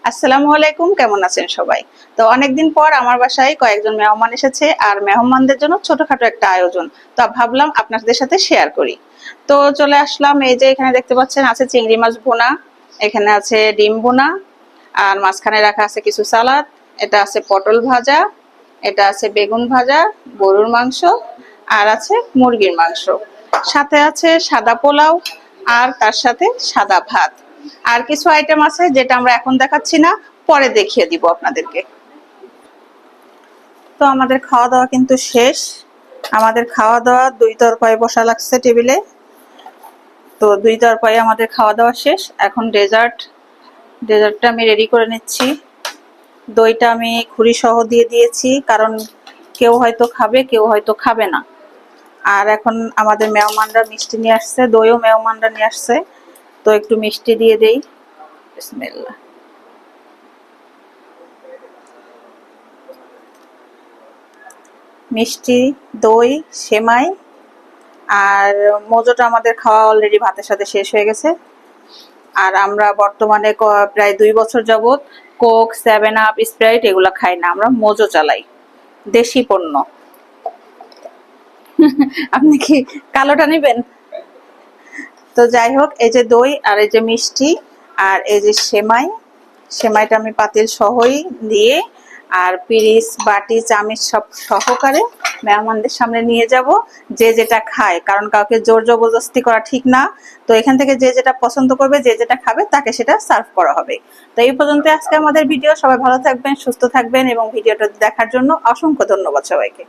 আসসালামু আলাইকুম, কেমন আছেন সবাই? তো অনেকদিন পর আমার বাসায় কয়েকজন মেহমান এসেছে, আর মেহমানদের জন্য ছোটখাটো একটা আয়োজন। তো ভাবলাম আপনাদের সাথে শেয়ার করি। তো চলে আসলাম, এই যে এখানে দেখতে পাচ্ছেন আছে চিংড়ি মাছ ভুনা, এখানে আছে ডিম ভুনা, আর মাঝখানে রাখা আছে কিছু সালাদ, এটা আছে পটল ভাজা, এটা আছে বেগুন ভাজা, গরুর মাংস, আর আছে মুরগির মাংস, সাথে আছে সাদা পোলাও, আর তার সাথে সাদা ভাত। আর কিছু আইটেম আছে যেটা আমরা এখন দেখাচ্ছি না, পরে দেখিয়ে দিব আপনাদেরকে। তো আমাদের খাওয়া দাওয়া কিন্তু শেষ। আমাদের খাওয়া দাওয়া 2 তরফায় বসা লাগছে টেবিলে। তো 2 তরফায় আমাদের খাওয়া দাওয়া শেষ। এখন ডেজার্টটা আমি রেডি করে নিচ্ছি। দইটা আমি খুরি সহ দিয়ে দিয়েছি, কারণ কেউ হয়তো খাবে, কেউ হয়তো খাবে না। আর এখন আমাদের মেহমানরা মিষ্টি নিয়ে আসছে, দইও মেহমানরা নিয়ে আসছে, তো একটু মিষ্টি দিয়ে দেই। বিসমিল্লাহ। মিষ্টি, দই, সেমাই, আর মোজোটা আমাদের খাওয়া অলরেডি ভাতের সাথে শেষ হয়ে গেছে। আর আমরা বর্তমানে প্রায় 2 বছর যাবত কোক, 7 আপ, স্প্রাইট এগুলা খাই না, আমরা মোজো চালাই, দেশি পণ্য। আপনি কি কালোটা নেবেন? তো যাই হোক, এই যে দই, আর এই যে মিষ্টি, আর এই যে সেমাই, সেমাইটা আমি পাতিল সহই দিয়ে, আর পিরিচ, বাটি, চামচ সব সহকারে মেহমানদের সামনে নিয়ে যাব। যে যেটা খায়, কারণ কাউকে জোর জবরদস্তি করা ঠিক না। তো এখান থেকে যে যেটা পছন্দ করবে, যে যেটা খাবে, তাকে সেটা সার্ভ করা হবে। তো এই পর্যন্ত আজকে আমাদের ভিডিও। সবাই ভালো থাকবেন, সুস্থ থাকবেন, এবং ভিডিওটা দেখার জন্য অসংখ্য ধন্যবাদ সবাইকে।